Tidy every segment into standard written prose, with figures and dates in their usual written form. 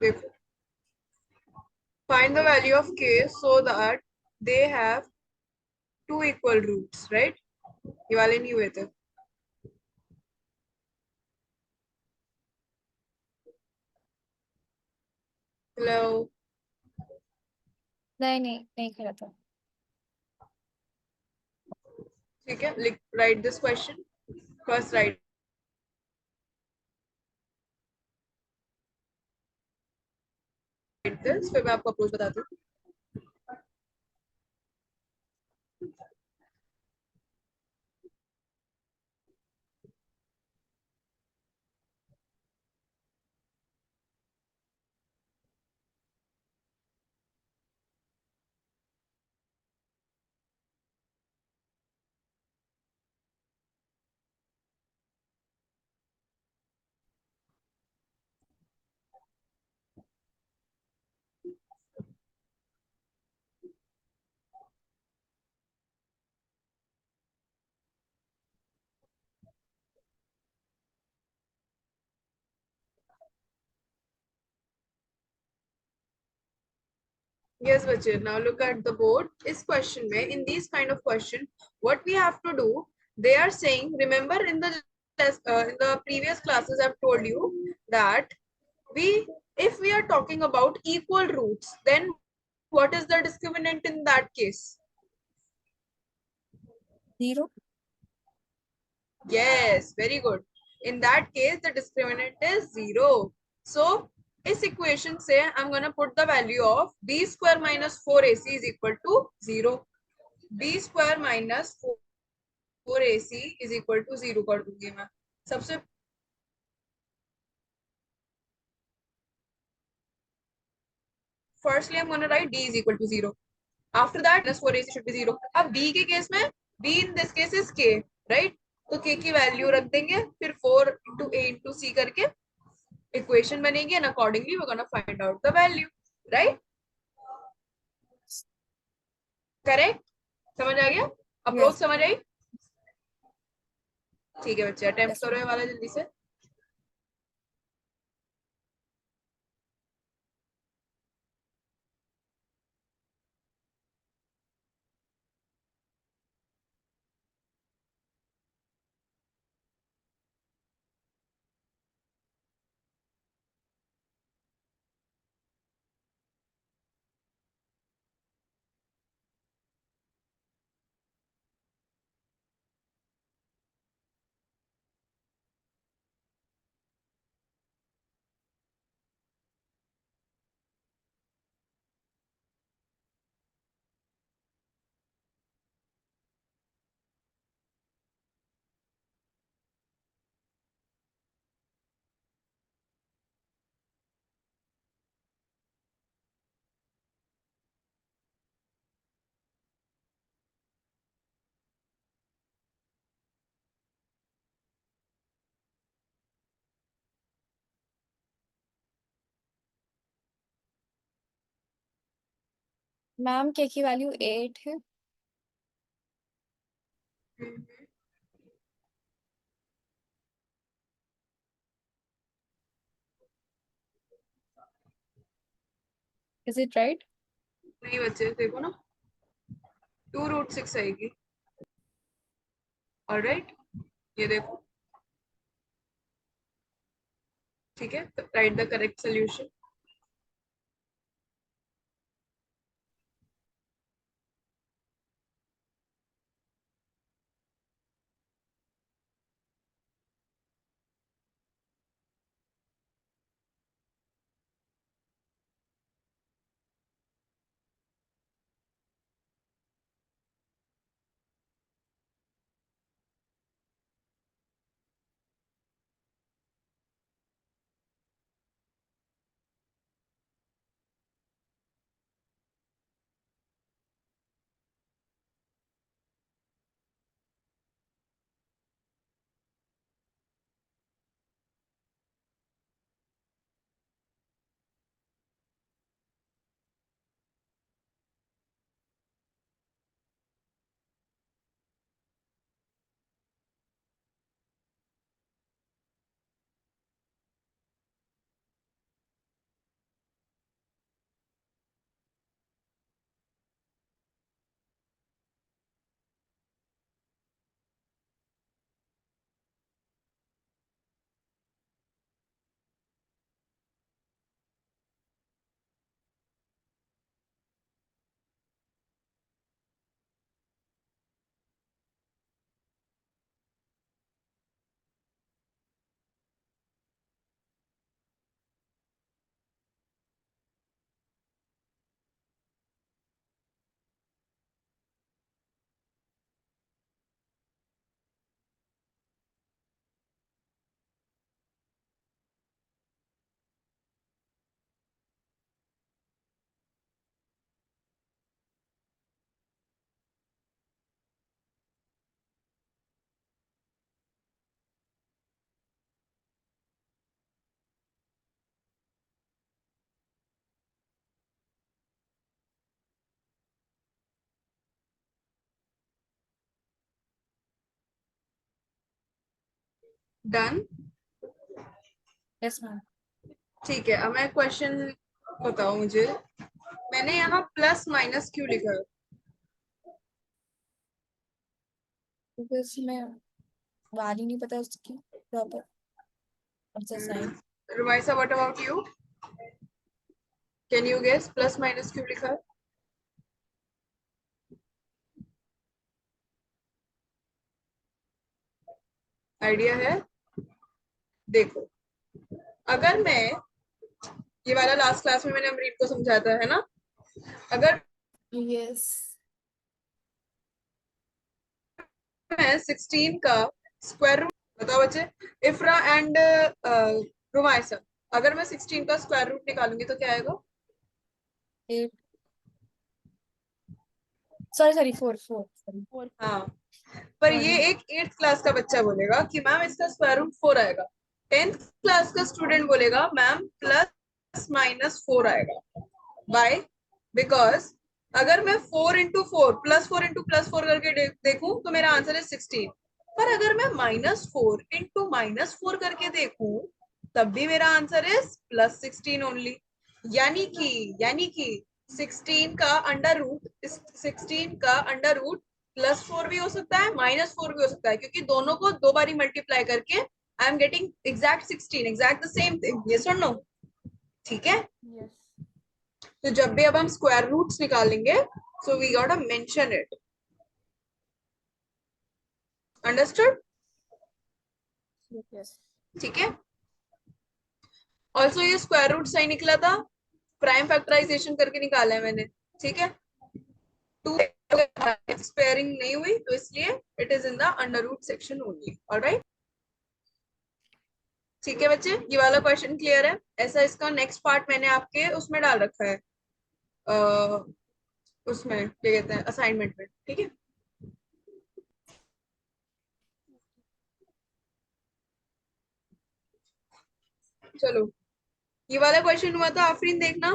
देखो, find the value of k so that they have two equal roots, right? ये वाले नहीं हुए थे. Hello. नहीं नहीं नहीं करा था। ठीक है, लिख write this question. First write this, फिर मैं आपको अप्रोच बताती हूँ. Yes, Bachir. Now look at the board. Is question में in these kind of question, what we have to do? They are saying. Remember in the previous classes, I've told you that if we are talking about equal roots, then what is the discriminant in that case? 0. Yes, very good. In that case, the discriminant is 0. So, इस equation से I'm gonna put the value of b square minus 4ac is equal to 0. b square minus 4ac is equal to 0 कर दूंगी मैं. सबसे firstly I'm gonna write d is equal to 0. After that minus 4ac should be 0. अब b के case में b in this case is k, right? तो k की value रख देंगे, फिर 4 into a into c करके इक्वेशन बनेगी and accordingly we gonna find out the value, right? Correct? समझ आ गया? Approach Yes. समझ आई? ठीक है बच्चे, अटेम्प्ट Yes, करो ma'am. ये वाला जल्दी से. मैम के की वैल्यू 8 है. Is it right? नहीं बच्चे, देखो ना, 2√6 आएगी. ऑलराइट, ये देखो. ठीक है, right the correct solution. Done. Yes ma'am. ठीक है, अब मैं क्वेश्चन बताओ मुझे, मैंने यहाँ प्लस माइनस क्यों लिखा है? क्योंकि उसमें वाली नहीं पता उसकी प्रॉपर और sign. Rumaisa, what about you? Can you guess plus minus क्यों लिखा है? आइडिया है? देखो, अगर मैं, ये वाला लास्ट क्लास में मैंने अमरीत को समझाया था, है ना? अगर यस। मैं 16 का स्क्वायर रूट, बताओ बच्चे, इफ्रा एंड रुमाइसा, अगर मैं 16 का स्क्वायर रूट निकालूंगी तो क्या आएगा? 8, सॉरी सॉरी 4 4 सॉरी। हाँ, पर ये सॉरी। एक 8th क्लास का बच्चा बोलेगा कि मैम इसका स्क्वायर रूट 4 आएगा। 10th क्लास का स्टूडेंट बोलेगा मैम प्लस माइनस 4 आएगा। बाय, बिकॉज अगर मैं 4 into 4 +4 into +4 करके देखूं तो मेरा आंसर है 16। पर अगर मैं -4 into -4 करके देखूं तब भी मेरा आंसर है +16 ओनली। यानी कि 16 का अंडर रूट, 16 का अंडर रूट +4 भी हो सकता है, -4 भी हो सकता है, क्योंकि दोनों को दो बारी मल्टीप्लाई करके I am getting exact 16, exact the same thing. Yes और नो? ठीक है, यस। तो जब भी अब हम स्क्वायर रूट्स निकालेंगे, so we got to mention it. Understood? Yes. ठीक है। ऑल्सो ये स्क्वायर रूट सही निकला था, प्राइम फैक्टराइजेशन करके निकाला है मैंने। ठीक है, टू स्पेयरिंग नहीं हुई तो इसलिए it is in the under root section only. Alright, ठीक है बच्चे, ये वाला क्वेश्चन क्लियर है? ऐसा इसका नेक्स्ट पार्ट मैंने आपके उसमें डाल रखा है, उसमें क्या कहते हैं, असाइनमेंट में। ठीक है, चलो, ये वाला क्वेश्चन हुआ था आफरीन, देखना।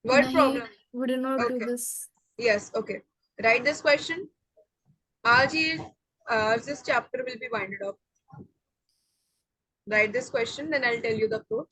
वर्ड नहीं, problem? we did not do okay, this. Yes, okay, right this question. आज ये this chapter will be winded up. Write this question, then I'll tell you the proof.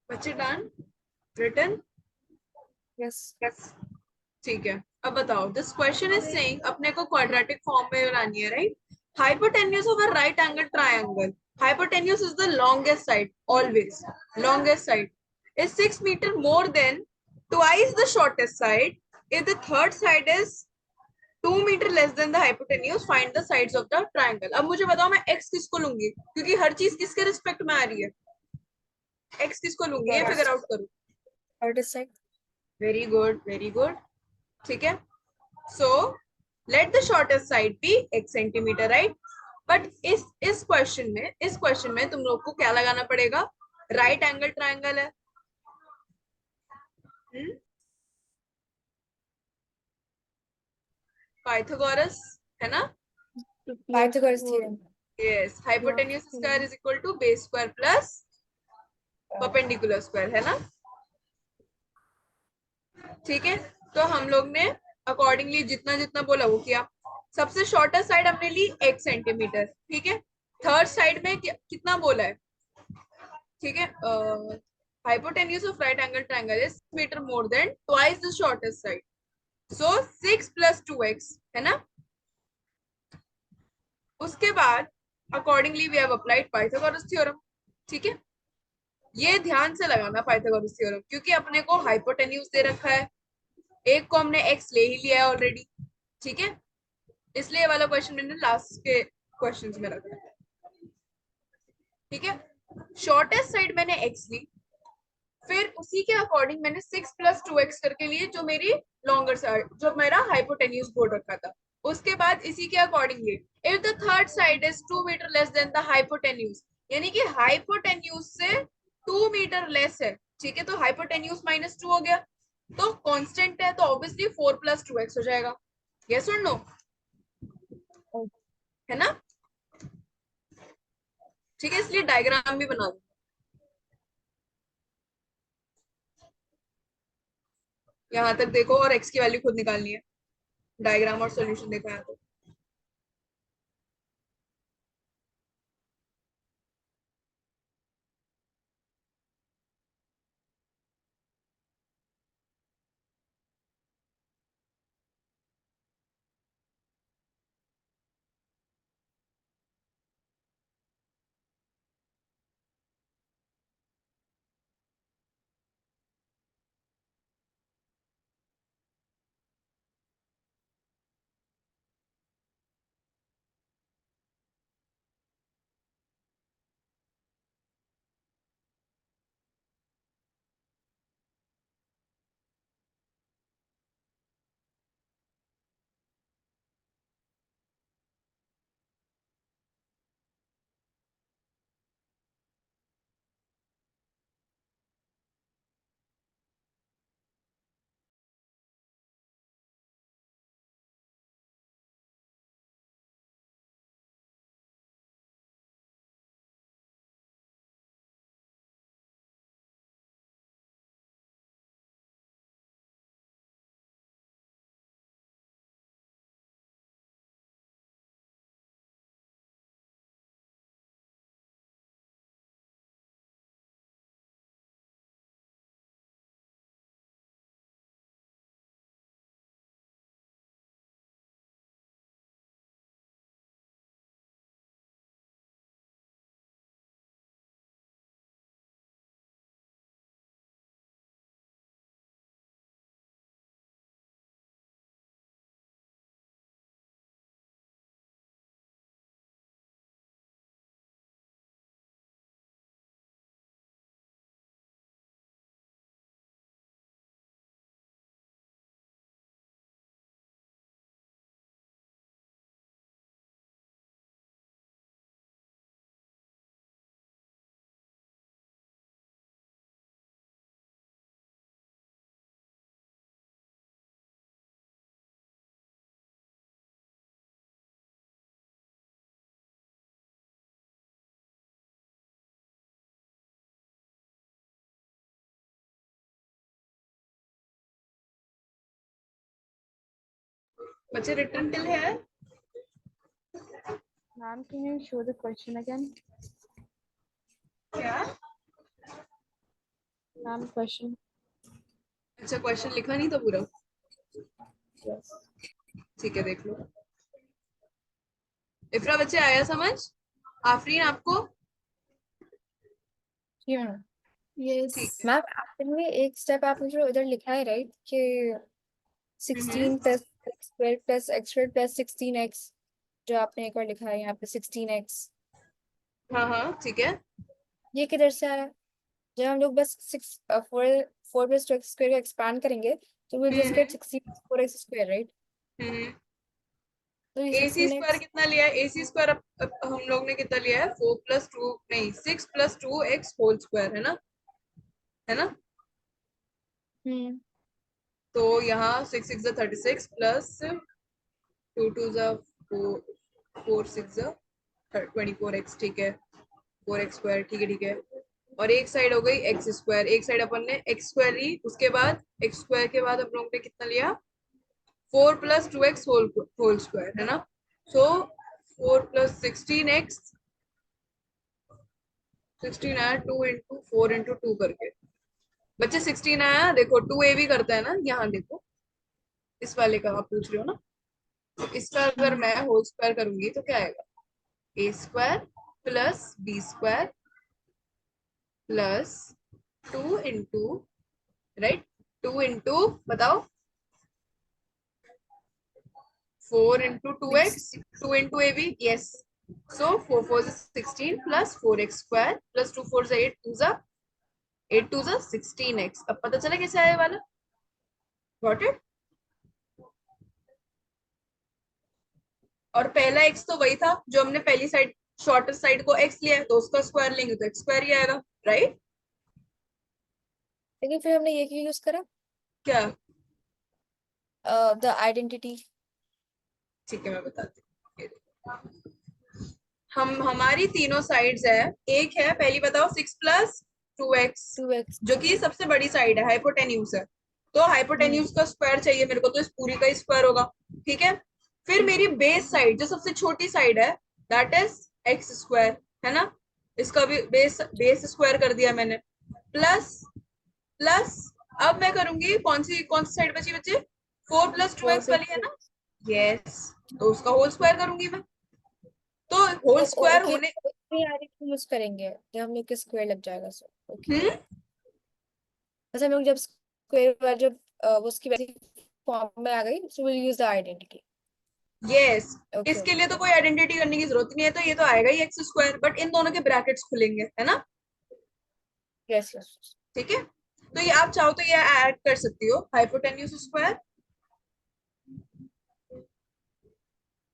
बच्चे डन? Written? Yes. Yes. ठीक है, अब बताओ, this question is saying अपने को quadratic form में बनानी है, right? hypotenuse of a right angle triangle. Hypotenuse is the longest side, always. Longest side is 6 meter more than twice the shortest side. If the third side is 2 meter less than the hypotenuse, find the sides of the triangle. अब मुझे बताओ मैं x किसको लूंगी, क्योंकि हर चीज किसके respect में आ रही है, x किसको लूंगी, ये फिगर आउट करो. Shortest side. Very good, very good. ठीक है. So let the shortest side be x centimetre, right. But इस क्वेश्चन में तुम लोग को क्या लगाना पड़ेगा, राइट एंगल ट्रायंगल है. पाइथागोरस है ना. Pythagoras theorem. Yes. Hypotenuse square is equal to base square plus perpendicular square, है ना. ठीक है. तो हम लोग ने अकॉर्डिंगली जितना जितना बोला वो किया. सबसे शॉर्टेस्ट साइड हमने ली x सेंटीमीटर. ठीक है. थर्ड साइड में कितना बोला है. ठीक है. Hypotenuse of right angle triangle is metre more than twice the shortest side. So 6 + 2x, है ना. उसके बाद accordingly we have applied Pythagoras theorem. ठीक है. ये ध्यान से लगाना पाइथागोरस थ्योरम, क्योंकि अपने को हाइपोटेन्यूज दे रखा है, एक को हमने x ले ही लिया है ऑलरेडी. ठीक है. इसलिए वाला क्वेश्चन मैंने लास्ट के क्वेश्चंस में रखा है. ठीक है. शॉर्टेस्ट साइड मैंने x ली, फिर उसी के अकॉर्डिंग मैंने 6 + 2x करके लिए, जो मेरी लॉन्गर साइड, जो मेरा हाइपोटेन्यूज बोर्ड रखा था. उसके बाद इसी के accordingly if the third side is 2 metre less than the hypotenuse, यानी कि हाइपोटेन्यूज से 2 मीटर लेस है. ठीक है. तो हाइपोटेन्यूज -2 हो गया, तो कांस्टेंट है, तो ऑब्वियसली 4 + 2x हो जाएगा. यस और नो, है ना. ठीक है. इसलिए डायग्राम भी बना दो. यहाँ तक देखो और x की वैल्यू खुद निकालनी है. डायग्राम और सॉल्यूशन देखो यहाँ तक. बच्चे रिटर्न टिल है. Ma'am, can you show the question again? क्या. Ma'am, question. अच्छा, क्वेश्चन लिखा नहीं था पूरा. Yes. ठीक है, देख लो. इफ्रा बच्चे आया समझ? आफरीन आपको? यस ठीक है। मैम, एक्चुअली एक स्टेप आपने जो इधर लिखा है राइट कि 16 plus x square plus x square plus 16x, जो आपने एक बार लिखा है यहाँ पे 16x, हाँ हाँ ठीक है। ये किधर से आया? जब हम लोग बस 4 प्लस 2x स्क्वायर को एक्सपांड करेंगे तो will just get hmm 16 4x square right? Hmm. तो ये AC स्क्वायर 16x, कितना लिया है? AC स्क्वायर अब हम लोग ने कितना लिया है? 4 + 2 नहीं 6 + 2x होल स्क्वायर है ना? है ना? तो यहाँ 6 6 36 प्लस 2 2 4 6 24x, ठीक है। 4x स्क्वायर, ठीक है ठीक है। और एक साइड हो गई एक्स स्क्वायर, एक साइड अपन ने एक्स स्क्वायर ली, उसके बाद एक्स स्क्वायर के बाद हम लोग ने कितना लिया? 4 + 2x होल स्क्वायर है ना? सो 4 + 16x, 16 आया 2 × 4 × 2 करके। बच्चे 16 आया, देखो 2a भी करता है ना, यहाँ देखो इस वाले का आप पूछ रहे हो ना, तो इसका अगर मैं होल स्क्वायर करूंगी तो क्या आएगा? A² + B² + 2 into, right, 2 into बताओ 4 × 2x, 2 इंटू AB, यस। सो 4 4 16 + 4x² + 2 4 8 8 2 16x। अब पता चला कैसे आया वाला? Got it? और पहला x तो वही था जो हमने पहली साइड, शॉर्टेस्ट साइड को x लिया है, तो उसका स्क्वायर लेंगे तो x² ही आएगा, राइट? लेकिन फिर हमने ये क्यों यूज करा, क्या? The identity? ठीक है मैं बताती हूँ। हमारी तीनों साइड्स है, एक है पहली बताओ 6 + 2x, 2x, जो कि सबसे बड़ी साइड है, हाइपोटेन्यूज है। तो हाइपोटेन्यूज का स्क्वायर चाहिए मेरे को, तो इस पूरी का ही स्क्वायर होगा, ठीक है। फिर मेरी बेस साइड जो सबसे छोटी साइड है, दैट इज x², है ना? इसका भी बेस बेस स्क्वायर कर दिया मैंने, प्लस प्लस अब मैं करूंगी कौन सी साइड बची बच्चे? 4 + 2x 4 वाली है ना? यस, तो उसका होल स्क्वायर करूंगी मैं, तो होल स्क्वायर ओके, होने। यूज करेंगे जब हम लोग के स्क्वायर लग जाएगा सो ओके। हम्म। बस हम लोग जब स्क्वायर जब उसकी वैसी फॉर्म में आ गई so will use the identity. Yes, okay इसके ओके, लिए तो कोई आइडेंटिटी करने की जरूरत नहीं है, तो ये तो आएगा ही x², बट इन दोनों के ब्रैकेट्स खुलेंगे, है ना? Yes yes. ठीक है, तो ये आप चाहो तो ये ऐड कर सकती हो, हाइपोटेन्यूज स्क्वायर,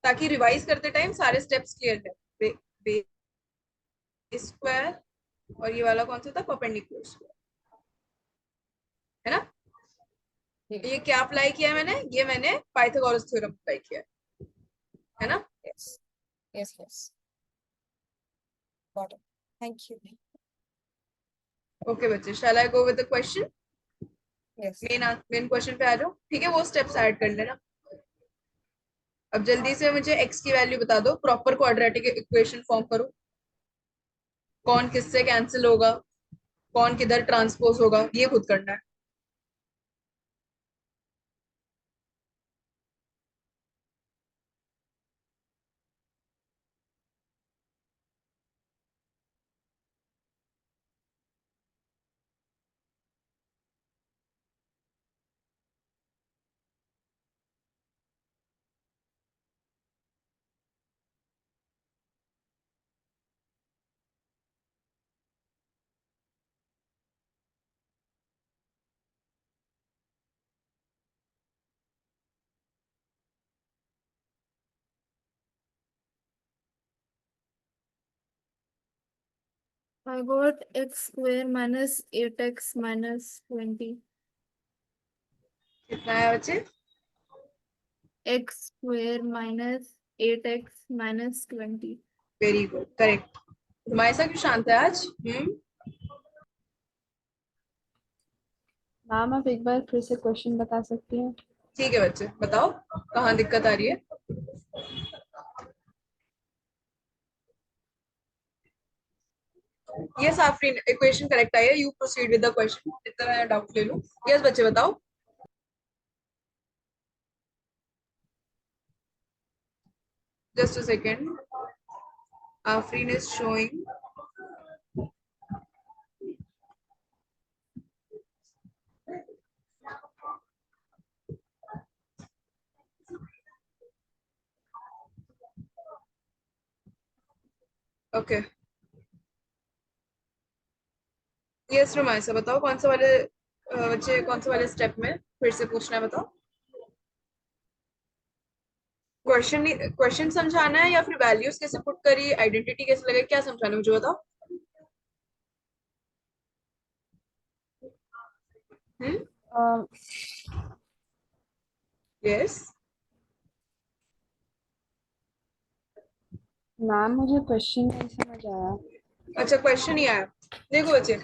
ताकि रिवाइज करते टाइम सारे स्टेप्स क्लियर है। बेस स्क्वायर, और ये वाला कौन सा था? परपेंडिकुलर स्क्वायर, है ना? ये क्या अप्लाई किया है मैंने? ये मैंने पाइथागोरस थ्योरम अप्लाई किया है ना? Yes yes yes, got it, thank you. Okay बच्चे, shall I go with the question? Yes main question पे आ जाओ, ठीक है? वो स्टेप्स ऐड कर लेना। अब जल्दी से मुझे x की वैल्यू बता दो, प्रॉपर क्वाड्रेटिक इक्वेशन फॉर्म करो। कौन किससे कैंसिल होगा, कौन किधर ट्रांसपोज होगा, ये खुद करना है। I got x square minus 8x minus 20. कितना है बच्चे? X square minus 8x minus 20. Very good, correct. तुम्हारे साथ क्यों शांत है आज? मैम आप एक बार फिर से क्वेश्चन बता सकती हैं? ठीक है बच्चे, बताओ कहाँ दिक्कत आ रही है? यस आफरीन, इक्वेशन करेक्ट आई है, you proceed with the question, इतना मैं डाउट ले लूं। यस बच्चे बताओ। Just a second. Afrin is showing. Okay, yes Rumaisa बताओ कौन सा वाले बच्चे कौन से वाले स्टेप में फिर से पूछना है, बताओ। क्वेश्चन समझाना है या फिर वैल्यूज कैसे पुट करी, आइडेंटिटी कैसे लगे, क्या समझाना है मुझे बताओ। यस। मैम मुझे क्वेश्चन नहीं समझ आया। अच्छा, क्वेश्चन ही आया। देखो बच्चे,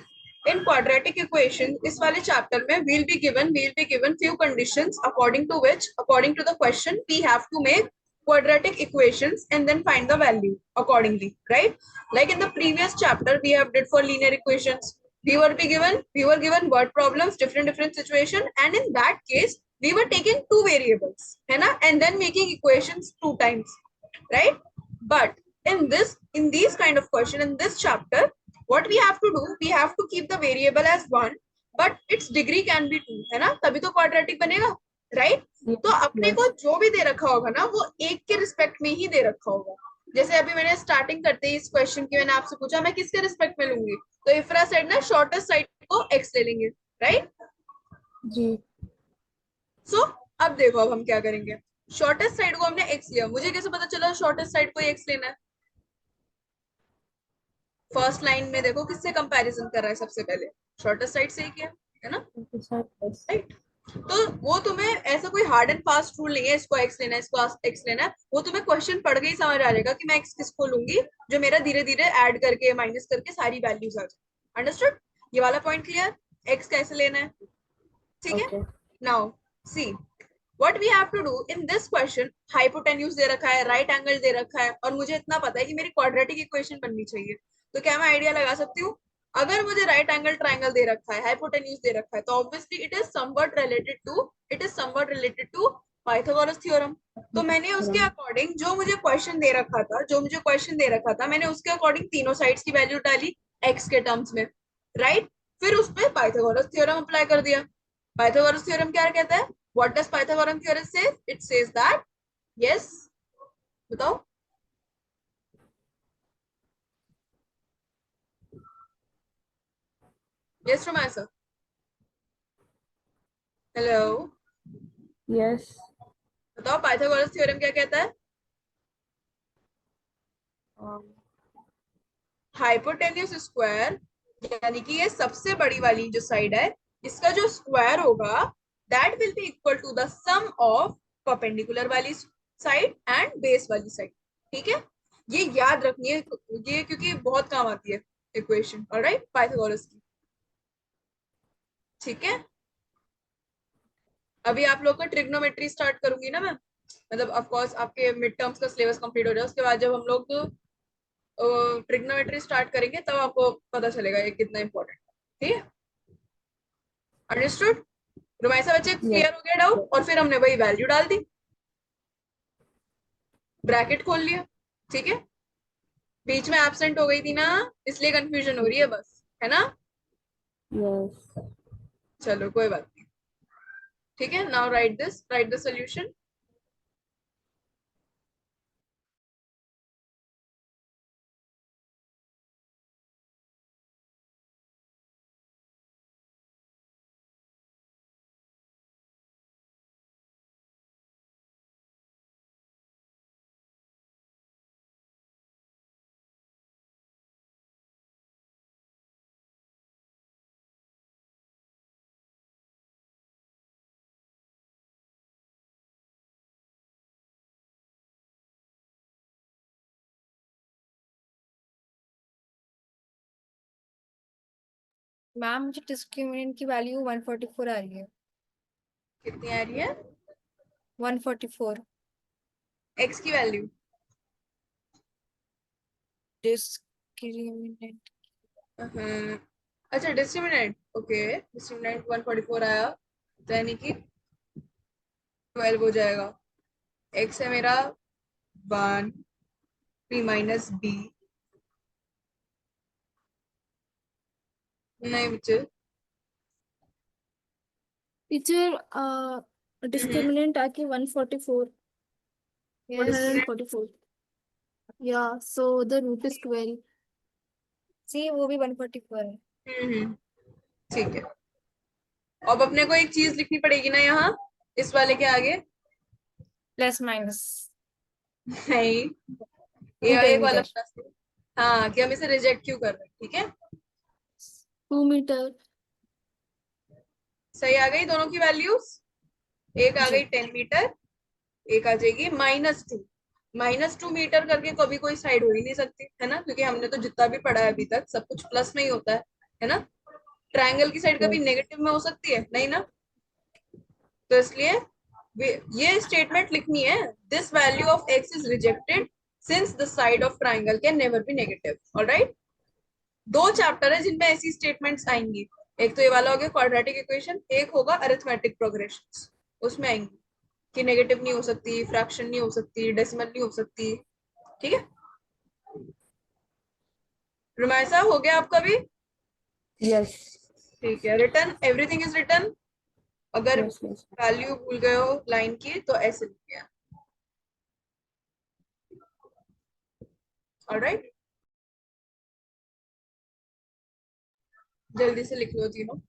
इन क्वाड्रेटिक इक्वेशन इस वाले चैप्टर में we'll be given few conditions according to the question we have to make quadratic equations and then find the value accordingly, right? Like in the previous chapter we have did for linear equations, we were given word problems, different situation, and in that case we were taking two variables है ना, and then making equations two times, right? But in these kind of question in this chapter, what we have to do, we have to keep the variable as one, but its degree can be two, है ना, तभी तो quadratic बनेगा, right? तो अपने को जो भी दे रखा होगा ना वो एक के रिस्पेक्ट में ही दे रखा होगा। जैसे अभी मैंने स्टार्टिंग करते ही इस क्वेश्चन की मैंने आपसे पूछा मैं किसके रिस्पेक्ट में लूंगी, तो इफ्रा साइड ना शॉर्टेस्ट साइड को x ले लेंगे, राइट? जी। सो अब देखो अब हम क्या करेंगे, शॉर्टेस्ट साइड को हमने x लिया, मुझे कैसे पता चला शॉर्टेस्ट साइड को x लेना है? फर्स्ट लाइन में देखो किससे कंपैरिजन कर रहा है, सबसे पहले शॉर्टेस्ट साइड से ही किया है ना, राइट? तो वो तुम्हें ऐसा कोई हार्ड एंड फास्ट रूल नहीं है इसको x लेना है इसको x लेना है, वो तुम्हें क्वेश्चन पढ़ के ही समझ आ जाएगा कि मैं x किसको लूंगी जो मेरा धीरे धीरे ऐड करके माइनस करके सारी वैल्यूज आ जाए। अंडरस्टूड? ये वाला पॉइंट क्लियर, x कैसे लेना है, ठीक है? Now see what we have to do in this question, hypotenuse दे रखा है, राइट एंगल दे रखा है, और मुझे इतना पता है कि मेरी क्वाड्रेटिक इक्वेशन बननी चाहिए, तो क्या मैं आइडिया लगा सकती हूँ, अगर मुझे राइट एंगल ट्राइंगल दे रखा है, हाइपोटेन्यूज दे रखा है, तो obviously it is somewhat related to Pythagoras theorem. तो मैंने उसके अकॉर्डिंग जो मुझे क्वेश्चन दे रखा था मैंने उसके अकॉर्डिंग तीनों साइड्स की वैल्यू डाली एक्स के टर्म्स में, राइट? फिर उस पर पाइथागोरस थ्योरम अप्लाई कर दिया। पाइथागोरस थ्योरम क्या कहता है, व्हाट डज पाइथागोरस थ्योरम से, इट सेज दैट, यस बताओ। Yes from answer, hello, yes. बताओ पाइथागोरस थ्योरम क्या कहता है? हाइपोटेन्यूज स्क्वायर, यानी कि ये सबसे बड़ी वाली जो साइड है इसका जो स्क्वायर होगा that will be equal to the sum of perpendicular वाली साइड एंड बेस वाली साइड, ठीक है? ये याद रखनी है ये, क्योंकि बहुत काम आती है इक्वेशन, ऑलराइट, पाइथागोरस की, ठीक है? अभी आप लोग का ट्रिग्नोमेट्री स्टार्ट करूंगी ना मैं, मतलब ऑफ कोर्स आपके मिड टर्म्स का सिलेबस कंप्लीट हो जाए उसके बाद जब हम लोग ट्रिग्नोमेट्री स्टार्ट करेंगे तब आपको पता चलेगा ये कितना इंपॉर्टेंट है, ठीक है? अंडरस्टूड? रुमाइसा बच्चे क्लियर हो गया डाउट? और फिर हमने वही वैल्यू डाल दी, ब्रैकेट खोल लिया, ठीक है? बीच में एब्सेंट हो गई थी ना, इसलिए कंफ्यूजन हो रही है बस, है ना? यस। चलो कोई बात नहीं, ठीक है? Now right the solution. Ma'am मुझे डिस्क्रिमिनेंट की वैल्यू 144 आ रही है। कितनी आ रही है? 144 एक्स की वैल्यू? डिस्क्रिमिनेंट। अच्छा डिस्क्रिमिनेंट, ओके, डिस्क्रिमिनेंट 144 आया, तो यानी कि 12 हो जाएगा। एक्स है मेरा 1, p माइनस बी, नहीं बच्चे। टीचर डिस्क्रिमिनेंट आके 144 डिस्क्रिमिनेंट 144 या सो द रूट इज 12 सी वो भी 144 है। ठीक है। अब अपने को एक चीज लिखनी पड़ेगी ना यहाँ, इस वाले के आगे। प्लस माइनस नहीं, ये मीटर एक वाला मीटर प्लस है। हाँ, कि हम इसे रिजेक्ट क्यों कर रहे हैं, ठीक है। 2 मीटर सही आ गई दोनों की वैल्यूज। एक आ जी गई 10 मीटर, एक आ जाएगी -2। -2 मीटर करके कभी कोई साइड हो ही नहीं सकती है ना, क्योंकि हमने तो जितना भी पढ़ा है अभी तक सब कुछ प्लस में ही होता है ना। ट्रायंगल की साइड कभी यस नेगेटिव में हो सकती है नहीं ना। तो इसलिए ये स्टेटमेंट लिखनी है, this value of x is rejected since the side of triangle can never be negative. Alright, दो चैप्टर है जिनमें ऐसी स्टेटमेंट्स आएंगी। एक तो ये वाला हो गया क्वाड्रेटिक इक्वेशन, एक होगा अरिथमेटिक प्रोग्रेशन, उसमें आएंगी कि नेगेटिव नहीं हो सकती, फ्रैक्शन नहीं हो सकती, डेसिमल नहीं हो सकती। ठीक है, रुमायसा हो गया आपका भी। यस ठीक है, रिटर्न एवरीथिंग इज रिटर्न। अगर यस यस वैल्यू भूल गए हो लाइन की तो ऐसे लिखिए। ऑलराइट, जल्दी से लिख लो तीनों।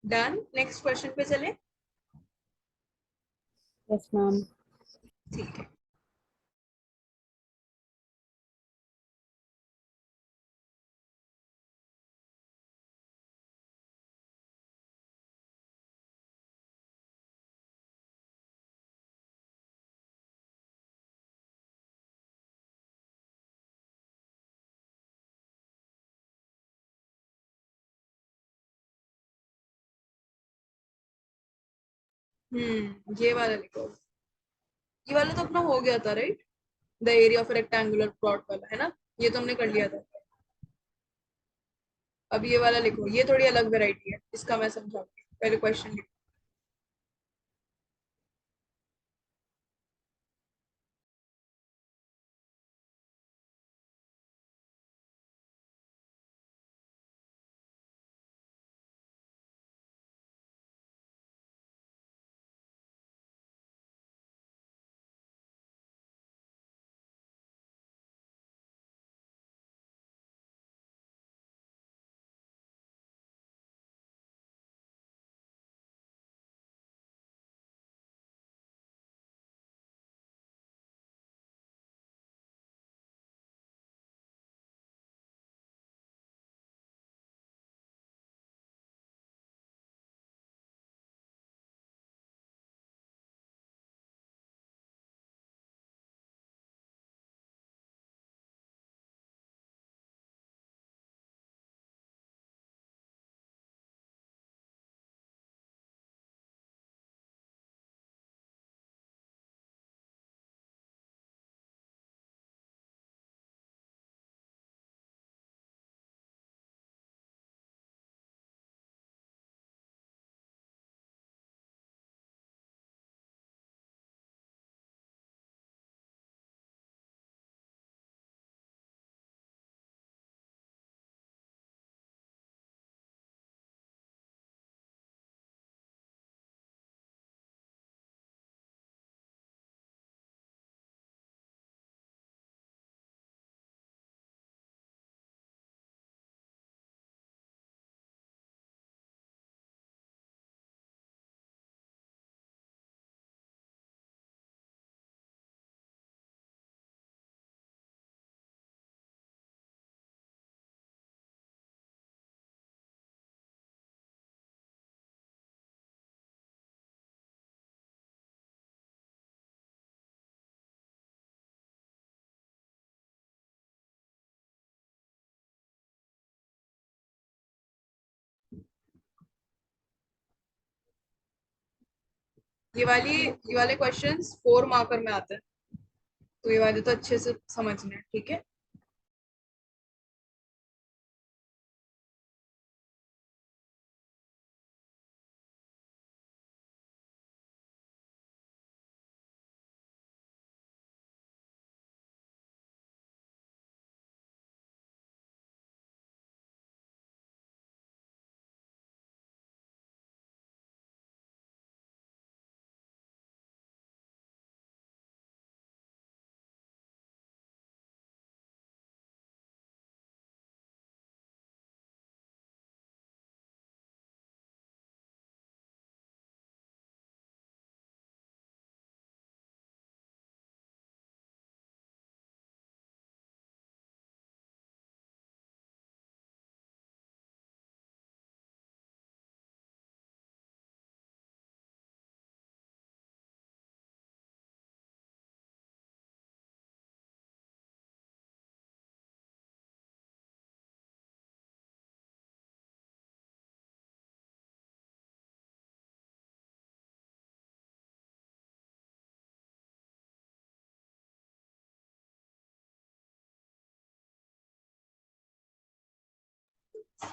डन, नेक्स्ट क्वेश्चन पे चले। यस मैम ठीक है। ये वाला लिखो। ये वाला तो अपना हो गया था right, the area of rectangular plot वाला है ना, ये तो हमने कर लिया था। अब ये वाला लिखो, ये थोड़ी अलग वेराइटी है, इसका मैं समझाऊंगी, पहले क्वेश्चन लिखो। ये वाले क्वेश्चंस 4 मार्कर में आते हैं, तो ये वाले तो अच्छे से समझने हैं, ठीक है।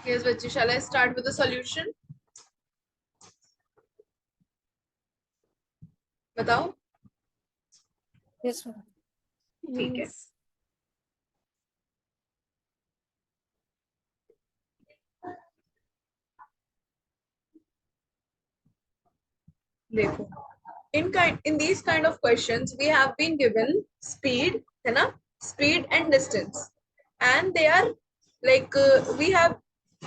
Yes, बच्चे, shall I start with the solution? बताओ। Yes, ma'am. ठीक है, देखो, in these kind of questions we have been given speed, है ना, speed and distance, and they are like we have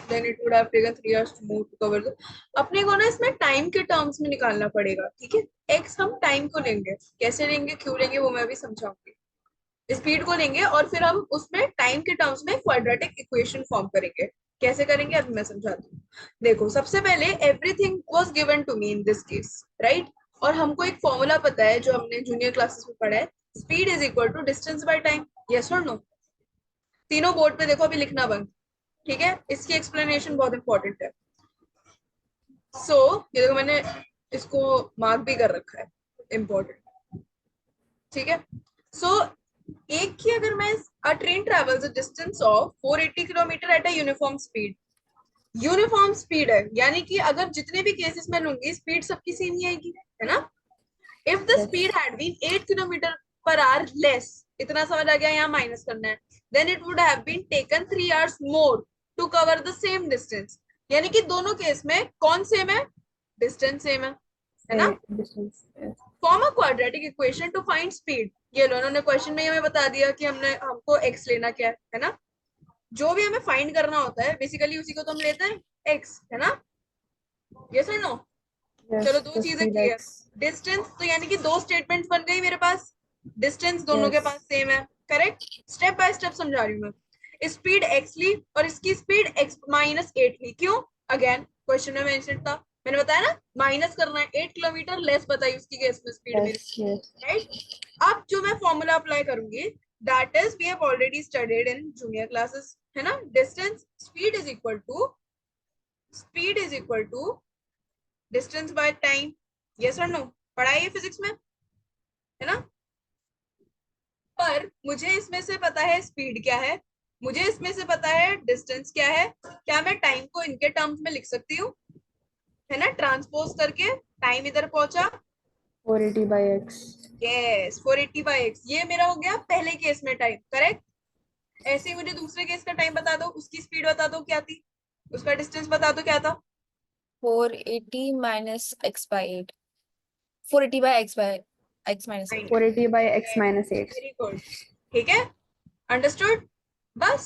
then it would have taken 3 hours to move to cover the, अपने को ना इसमें time के terms में निकालना पड़ेगा, ठीक है। एक्स हम टाइम को लेंगे, कैसे लेंगे, क्यों लेंगे, वो मैं अभी समझाऊंगी। स्पीड को लेंगे और फिर हम उसमें टाइम के टर्म्स में क्वाड्रेटिक इक्वेशन फॉर्म करेंगे। कैसे करेंगे अभी मैं समझाती हूँ। देखो, सबसे पहले everything was given to me in this case, right. और हमको एक फॉर्मूला पता है जो हमने जूनियर क्लासेस में पढ़ा है, speed is equal to distance by time. Yes और नो? तीनों बोर्ड पे देखो, अभी लिखना बंद, ठीक है। इसकी एक्सप्लेनेशन बहुत इंपॉर्टेंट है। सो ये देखो, मैंने इसको मार्क भी कर रखा है, इंपॉर्टेंट, ठीक है। सो एक की अगर मैं अ train travels a distance of 480 kilometre at a uniform speed, uniform speed है, यानी कि अगर जितने भी केसेस में लूंगी स्पीड सबकी सेम ही आएगी, है ना। If the speed had been 8 kilometre per hour less, इतना समझ आ गया, यहाँ माइनस करना है, then it would have been taken 3 hours more to cover the same distance. यानी कि दोनों केस में कौन सेम है, डिस्टेंस सेम है ना। Distance. Yes. Form a quadratic equation two find speed. ये लो, उन्होंने क्वेश्चन में हमें बता दिया कि हमको एक्स लेना क्या है ना। जो भी हमें फाइंड करना होता है बेसिकली उसी को तो हम लेते हैं, एक्स, है ना। यस और नो? चलो, Yes. दो The चीजें speed क्लियर। X. डिस्टेंस तो यानी कि दो स्टेटमेंट्स बन गई मेरे पास, डिस्टेंस दोनों के Yes. पास सेम है, करेक्ट। स्टेप बाय स्टेप समझा रही हूँ मैं। स्पीड एक्स ली और इसकी स्पीड एक्स माइनस 8 ली, क्यों? अगेन क्वेश्चन में मेंशन था, मैंने बताया ना, माइनस करना है, 8 किलोमीटर लेस बताई उसकी केस में स्पीड मेरी, Yes. Yes. राइट। अब जो मैं फॉर्मूला अप्लाई करूंगी, that is we have already studied in junior classes, है ना। Distance speed is equal to distance by time. Yes और नो? पढ़ा है ये फिजिक्स में, है ना। पर मुझे इसमें से पता है स्पीड क्या है, मुझे इसमें से पता है डिस्टेंस क्या है, क्या मैं टाइम को इनके टर्म्स में लिख सकती हूँ, है ना। ट्रांसपोज करके टाइम इधर पहुंचा, 480 by X. Yes 480 by x, ये मेरा हो गया पहले केस में टाइम, करेक्ट। ऐसे ही मुझे दूसरे केस का टाइम बता दो, उसकी स्पीड बता दो क्या थी, उसका डिस्टेंस बता दो क्या था। 480 minus x by 8. 480 by x minus 8. 480 by X minus 8. Very good, ठीक है, अंडरस्टूड। बस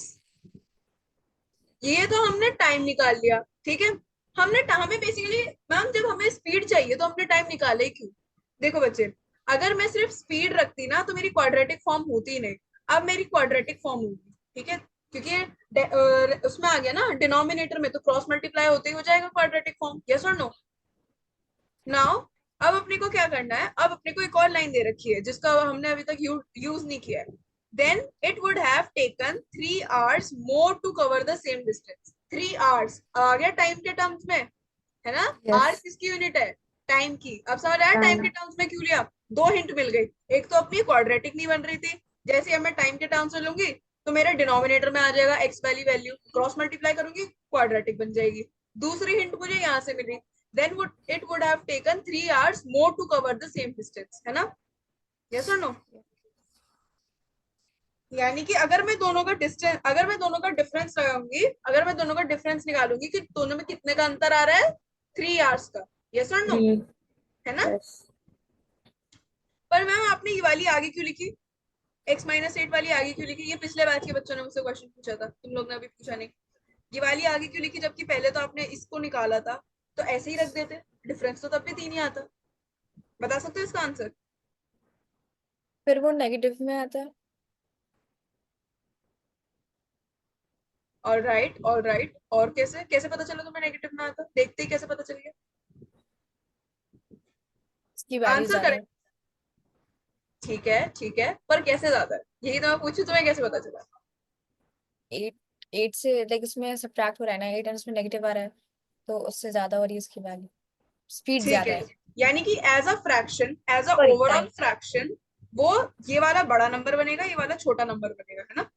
ये तो हमने टाइम निकाल लिया, ठीक है। हमें बेसिकली, मैम जब हमें स्पीड चाहिए तो हमने टाइम निकाले क्यों? देखो बच्चे, अगर मैं सिर्फ स्पीड रखती ना तो मेरी क्वाड्रेटिक फॉर्म होती ही नहीं। अब मेरी क्वाड्रेटिक फॉर्म होगी, ठीक है, क्योंकि उसमें आ गया ना डिनोमिनेटर में, तो क्रॉस मल्टीप्लाई होते ही हो जाएगा क्वाड्रेटिक फॉर्म। यस और नो? नाउ अब अपने को क्या करना है, अब अपने को एक और लाइन दे रखी है जिसका हमने अभी तक यूज नहीं किया है। Then it would have taken 3 hours more to cover the same distance. 3 hours आ गया टाइम के टर्म्स में, है ना। आर Yes. किसकी यूनिट है? टाइम की। अब समझ आया टाइम के टर्म्स में क्यों लिया? दो हिंट मिल गई, एक तो अपनी क्वाड्रेटिक नहीं बन रही थी, जैसे अब मैं टाइम के टर्म्स में लूंगी तो मेरे डिनोमिनेटर में आ जाएगा एक्स वाली वैल्यू, क्रॉस मल्टीप्लाई करूंगी क्वाड्रेटिक बन जाएगी। दूसरी हिंट मुझे यहाँ से मिली, then would it would have taken 3 hours more to cover the same distance, है ना? यस और नो? यानी कि अगर मैं दोनों का डिस्टेंस, अगर मैं दोनों का डिफरेंस लगाऊंगी, अगर मैं दोनों का डिफरेंस निकालूंगी कि दोनों में कितने का अंतर आ रहा है, 3 hours का। यस और नो? 3. है ना? Yes. पर मैम आपने ये वाली आगे क्यों लिखी, x-8 वाली आगे क्यों लिखी? ये पिछले बैच के बच्चों ने मुझसे क्वेश्चन पूछा था, तुम लोग ने अभी पूछा नहीं। ये वाली आगे क्यों लिखी, जबकि पहले तो आपने इसको निकाला था, तो ऐसे ही रख देते, डिफरेंस तो तब भी 3 ही आता। बता सकते हो इसका आंसर? फिर वो नेगेटिव में आता है। ऑल राइट, और कैसे कैसे पता चला तुम्हें नेगेटिव में आता? देखते ही कैसे पता चल गया? इसकी वैल्यू आंसर ज्यादा करें? है। ठीक है, पर कैसे ज्यादा है, यही तो मैं पूछू, तुम्हें कैसे पता चला? 8 8 से लाइक इसमें सब्ट्रैक्ट हो रहा है ना, 8 एंड इसमें नेगेटिव आ रहा है, तो उससे ज्यादा हो रही है इसकी वैल्यू, स्पीड ठीक ज्यादा है, है। यानी कि as a fraction, as a sorry overall time. Fraction, वो ये वाला बड़ा नंबर बनेगा, ये वाला छोटा नंबर बनेगा, है ना?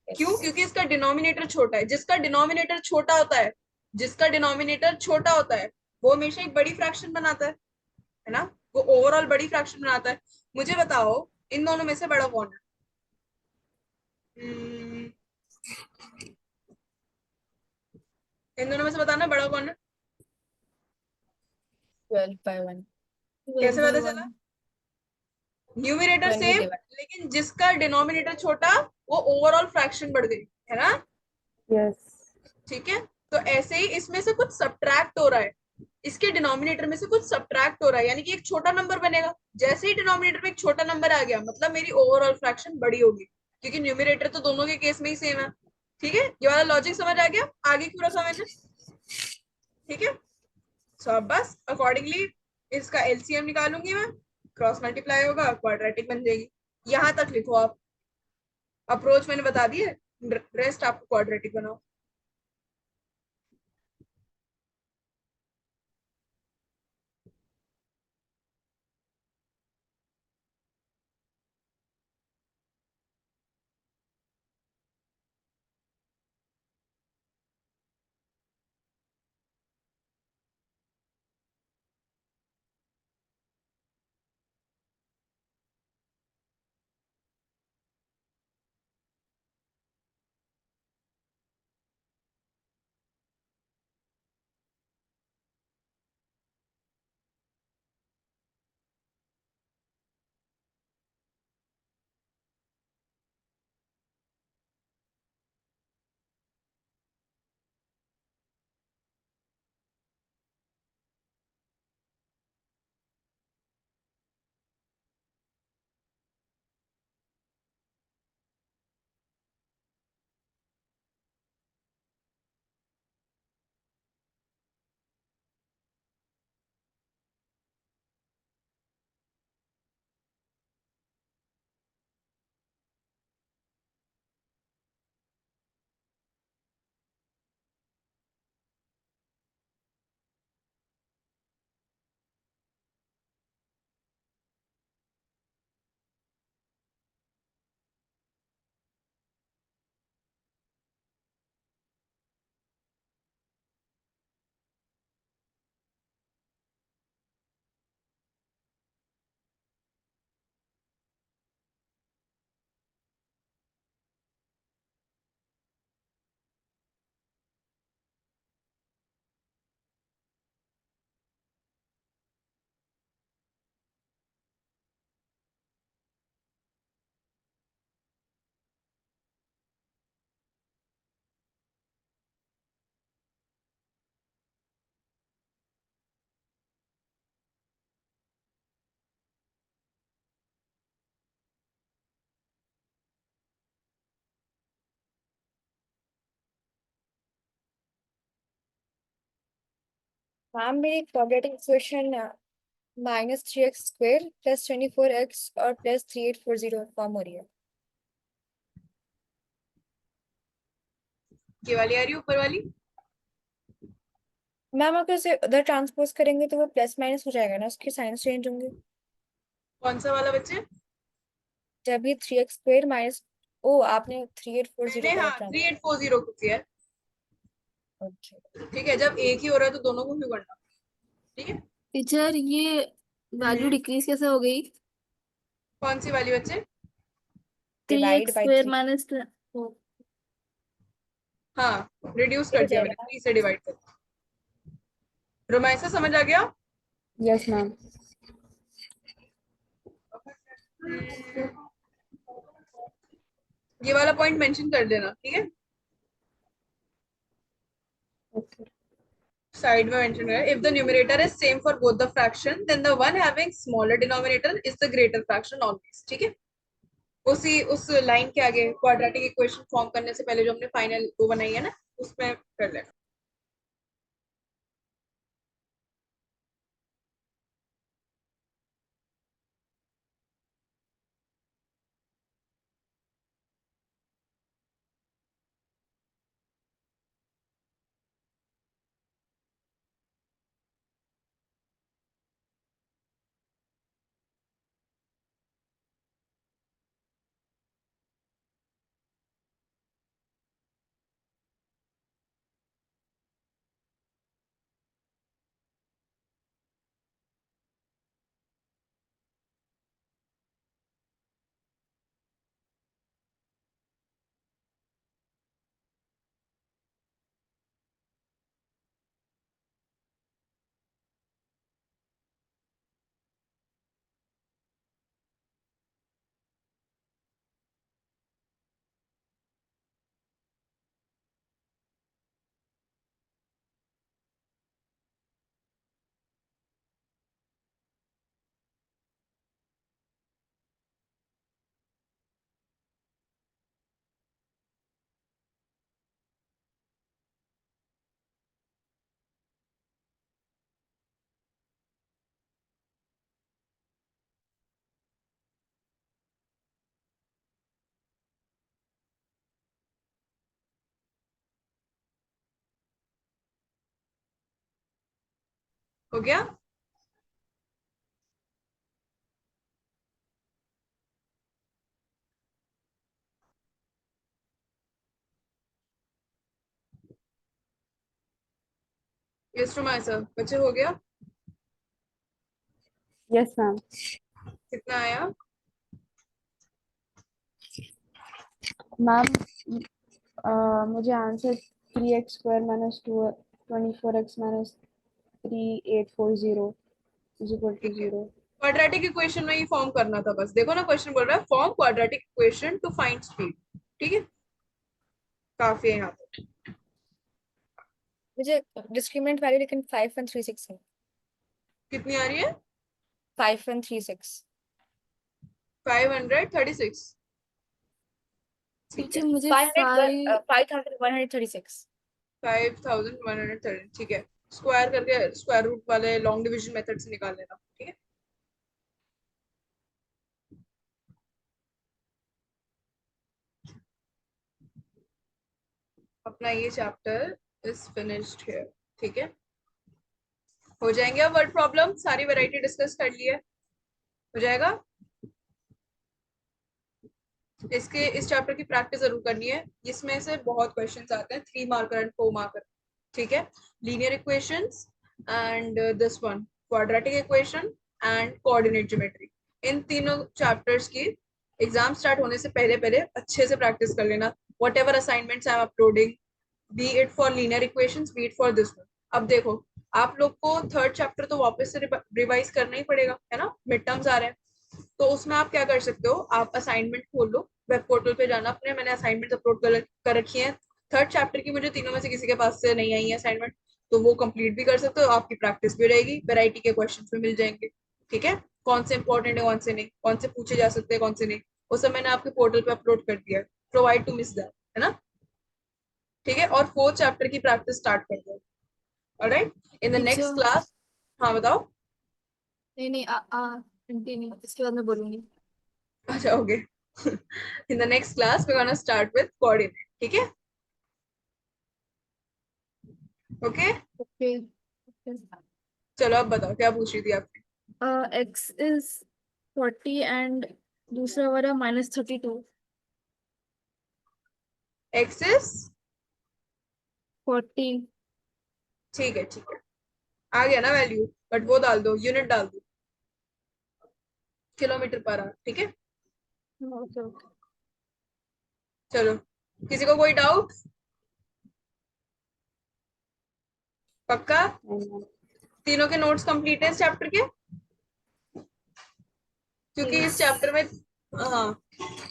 यस। क्यों? क्योंकि इसका डिनोमिनेटर छोटा है, जिसका डिनोमिनेटर छोटा होता है, जिसका डिनोमिनेटर छोटा होता है वो हमेशा एक बड़ी फ्रैक्शन बनाता है ना? वो ओवरऑल बड़ी फ्रैक्शन बनाता है। मुझे बताओ इन दोनों में से बड़ा कौन है? Hmm, इन दोनों में से बताना बड़ा कौन है। 12/1। कैसे पता 12/1 चला? Numerator when we same, divide। लेकिन जिसका डिनोमिनेटर छोटा वो ओवरऑल फ्रैक्शन बढ़ गई, है ना? Yes. ठीक है, तो ऐसे ही इसमें से कुछ सब्ट्रैक्ट हो रहा है, इसके डिनोमिनेटर में से कुछ सब्ट्रैक्ट हो रहा है, यानी कि एक छोटा नंबर बनेगा। जैसे ही डिनोमिनेटर में एक छोटा नंबर आ गया मतलब मेरी ओवरऑल फ्रैक्शन बड़ी होगी, क्योंकि न्यूमिनेटर तो दोनों के केस में ही सेम है। ठीक है, ये वाला लॉजिक समझ आ गया? आगे क्यों रखा मैंने? ठीक है, सो अब बस अकॉर्डिंगली इसका एलसीएम निकालूंगी मैं, क्रॉस मल्टीप्लाई होगा, क्वाड्रेटिक बन जाएगी। यहां तक लिखो आप, अप्रोच मैंने बता दी है, रेस्ट आपको क्वाड्रेटिक बनाओ। हाँ, मेरी क्वाड्रेटिक इक्वेशन -3x² + 24x और +3840 फॉर्म हो रही है। ये वाली आ रही है ऊपर वाली? मैम अगर उसे उधर ट्रांसपोज करेंगे तो वो प्लस माइनस हो जाएगा ना, उसके साइंस चेंज होंगे। कौन सा वाला बच्चे? जब भी 3x² माइनस, ओ आपने 3840 मैंने का हाँ ट्रांस। 3840 को किया है। ओके। ठीक है, जब एक ही हो रहा है तो दोनों को क्यों करना? ठीक है। टीचर ये वैल्यू डिक्रीज कैसे हो गई? कौन सी वाली बच्चे? Three divide x by square 3 minus हाँ, रिड्यूस हो कर दिया जाएगा मैंने, ना। 3 से डिवाइड कर दिया। रोमाइसा समझ आ गया? Yes, ma'am. ये वाला पॉइंट मेंशन कर देना, ठीक है? Okay. साइड में मेंशन है, if the numerator is same for both the fraction then the one having smaller denominator is the greater fraction always. ठीक है, उसी उस लाइन के आगे क्वाड्रेटिक इक्वेशन फॉर्म करने से पहले जो हमने फाइनल वो बनाई है ना, उसमें कर लेना। हो गया? यस रोमाइसा, बच्चे हो गया? Yes, ma'am. कितना आया? Ma'am, मुझे answer 3x² minus 24x minus 3840 is equal to ठीक है, 0. क्वाड्रेटिक इक्वेशन में ही फॉर्म करना था बस। देखो ना, क्वेश्चन बोल रहा है form quadratic equation two find speed. ठीक है, काफी है यहाँ पे। मुझे डिस्क्रिमिनेंट वैल्यू लेकिन 5136 है। कितनी आ रही है? 5136। 536। ठीक है, टीचर मुझे 500 फाइव 5136। 5130। ठीक है, स्क्वायर करके स्क्वायर रूट वाले लॉन्ग डिवीजन मेथड से निकाल लेना। ठीक है, अपना ये चैप्टर इज फिनिश्ड हियर। ठीक है, हो जाएंगे अब वर्ड प्रॉब्लम, सारी वैरायटी डिस्कस कर ली है, हो जाएगा। इसके इस चैप्टर की प्रैक्टिस जरूर करनी है, इसमें से बहुत क्वेश्चंस आते हैं, 3 मार्कर एंड 4 मार्कर। ठीक है, linear equations and this one quadratic equation and coordinate geometry, इन तीनों चैप्टर्स की एग्जाम स्टार्ट होने से पहले पहले अच्छे से प्रैक्टिस कर लेना। What ever assignments I am uploading, B it for linear equations, B it for this one. अब देखो, आप लोग को थर्ड चैप्टर तो वापस से रिवाइज करना ही पड़ेगा, है ना, मिड टर्म्स आ रहे हैं। तो उसमें आप क्या कर सकते हो, आप असाइनमेंट खोल लो, वेब पोर्टल पे जाना अपने, मैंने असाइनमेंट अपलोड कर रखी है। थर्ड चैप्टर की मुझे तीनों में से किसी के पास से नहीं आई है असाइनमेंट, तो वो कंप्लीट भी कर सकते हो, आपकी प्रैक्टिस भी रहेगी, वैरायटी के क्वेश्चन भी मिल जाएंगे। ठीक है, कौन से इंपॉर्टेंट है, कौन से नहीं, कौन से पूछे जा सकते हैं, कौन से नहीं, वो सब मैंने आपके पोर्टल पे अपलोड कर दिया है, प्रोवाइड टू मिस दैट, है ना। ठीक है, और फोर्थ चैप्टर की प्रैक्टिस स्टार्ट कर दो। Alright, in the next teacher class. हाँ बताओ। नहीं नहीं कंटिन्यू, इसके बाद मैं बोलूंगी। अच्छा, okay. In the next class we gonna start with coordinate. ठीक है, ओके। ओके। चलो अब बताओ क्या पूछ रही थी आपने। X is 40 and दूसरा वाला -32. एक्सेस 40. ठीक है ठीक है, आ गया ना वैल्यू, बट वो डाल दो, यूनिट डाल दो, किलोमीटर पर आवर, ठीक है। Okay. चलो, किसी को कोई डाउट? पक्का? नहीं मैम। तीनों के नोट्स कंप्लीट है इस चैप्टर के? क्योंकि इस Yes. चैप्टर में, हाँ,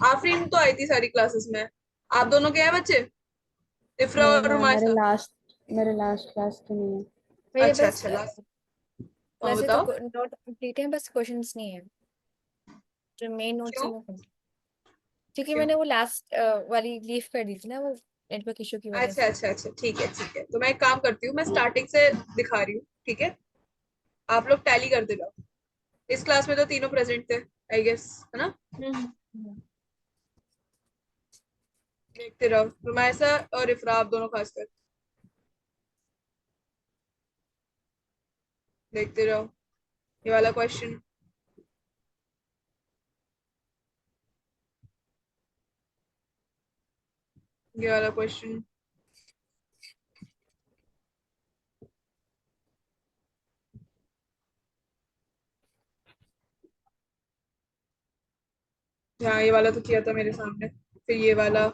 आफरीन तो आई थी सारी क्लासेस में। आप दोनों के हैं बच्चे, इफ्रा नहीं और मैम, रुमायसा? मेरे लास्ट क्लास के नहीं है। मेरे अच्छा बस अच्छा, लास्ट। हाँ वैसे तो बताओ। नोट कंप्लीट है, बस क्वेश्चंस नहीं है, जो मेन नोट्स है क्यों? वो complete। क्योंकि क्यों? मैंने वो लास्ट वाली लीव कर दी थी ना, वो नेटवर्क इशू की वजह अच्छा से। अच्छा अच्छा, ठीक है ठीक है, तो मैं एक काम करती हूँ, मैं स्टार्टिंग से दिखा रही हूँ, ठीक है। आप लोग टैली करते जाओ। इस क्लास में तो तीनों प्रेजेंट थे, आई गेस, है ना? हम्म। देखते रहो, रुमायसा और इफ्रा, आप दोनों खासकर देखते रहो। ये वाला क्वेश्चन, ये वाला क्वेश्चन, हाँ ये वाला तो किया था मेरे सामने। फिर ये वाला,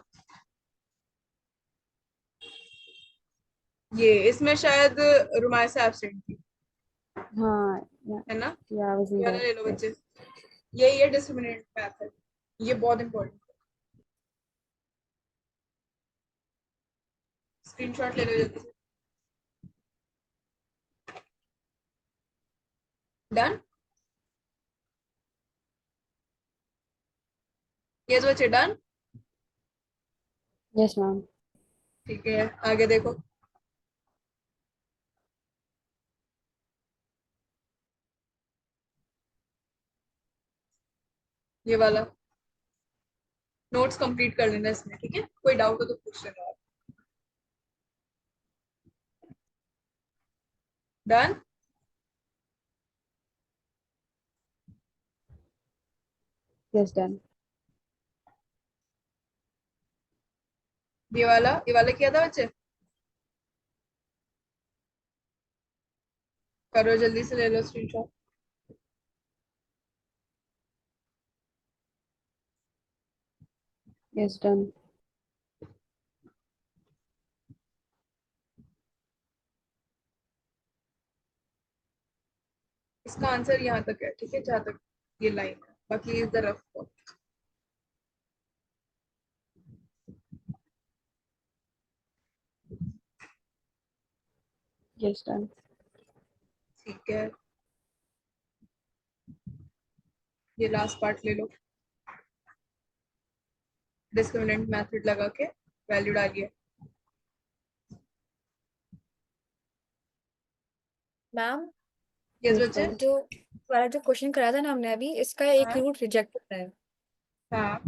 ये इसमें शायद रुमायसा एब्सेंट थी, हाँ है ना? या आई वाज इन ये वाला देयर। ले लो बच्चे, यस। यही है डिस्क्रिमिनेंट मेथड, ये बहुत इंपॉर्टेंट है। स्क्रीनशॉट ले लो जल्दी से। डन? यस बच्चे, डन? Yes ma'am. ठीक है, आगे देखो। ये वाला नोट्स कंप्लीट कर लेना इसमें, ठीक है। कोई डाउट हो तो पूछ लेना आप। डन? Yes done. ये वाला किया था बच्चे? करो जल्दी से, ले लो स्क्रीनशॉट। Yes done. इसका आंसर यहाँ तक है, ठीक है, जहाँ तक ये लाइन है, बाकी इधर रखो। Yes done. ठीक है, ये लास्ट पार्ट ले लो, डिस्क्रिमिनेंट मेथड लगा के वैल्यू डालिए। मैम, यस यस बच्चे। डन। जो वाला जो क्वेश्चन करा था ना हमने अभी, इसका एक हाँ रूट रिजेक्ट होता है। हाँ,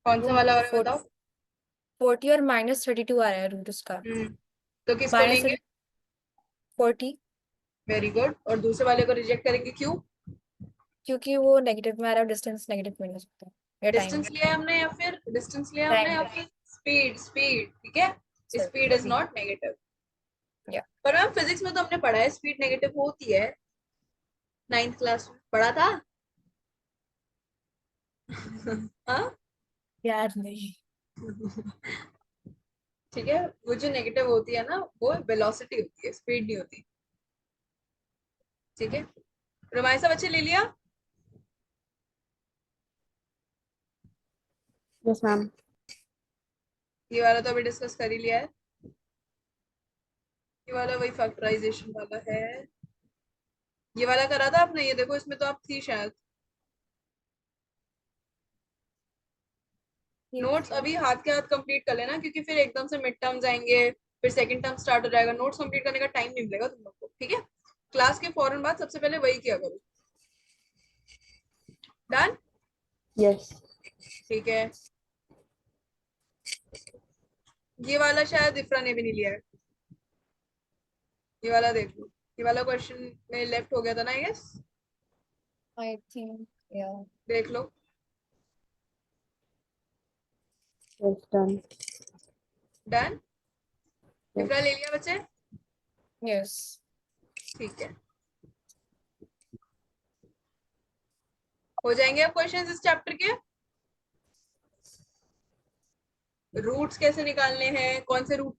कौन सा वाला रूट हो रहा है बताओ? 40 और -32 आ रहा है रूट उसका। तो किसको माइनस लेंगे? 40, वेरी गुड, और दूसरे वाले को रिजेक्ट करेंगे, क्यों? क्योंकि वो नेगेटिव में आ रहा है, डिस्टेंस नेगेटिव में हो सकता है, या टाइम। डिस्टेंस लिया है हमने, या फिर डिस्टेंस लिया है हमने, टाइम। या फिर स्पीड? स्पीड, ठीक है। Sir speed is not negative. या पर मैम फिजिक्स में तो हमने पढ़ा है स्पीड नेगेटिव होती है, 9th क्लास में पढ़ा था। हाँ। याद नहीं। ठीक है, वो जो नेगेटिव होती है ना, वो वेलोसिटी होती है, स्पीड नहीं होती, ठीक है। रोमांसा बच्चे ले लिया? Yes ma'am. ये वाला तो अभी डिस्कस कर ही लिया है। ये वाला वही फैक्टराइजेशन वाला है। ये वाला करा था आपने, ये देखो इसमें तो आप थी शायद। नोट्स अभी हाथ के हाथ कंप्लीट कर लेना, क्योंकि फिर एकदम से मिड टर्म्स आएंगे, फिर सेकंड टर्म स्टार्ट हो जाएगा, नोट्स कंप्लीट करने का टाइम नहीं मिलेगा तुम लोग को, ठीक है। क्लास के फौरन बाद सबसे पहले वही किया करो। डन? यस। ठीक है, ये वाला शायद इफ्रा ने भी नहीं लिया है। ये वाला देख लो, ये वाला क्वेश्चन में लेफ्ट हो गया था ना, यस, I think, yeah. देख लो। Yes, done. Done, Yes. इकरा ले लिया बच्चे? Yes. ठीक है, हो जाएंगे अब क्वेश्चंस इस चैप्टर के। रूट्स कैसे निकालने हैं, कौन से रूट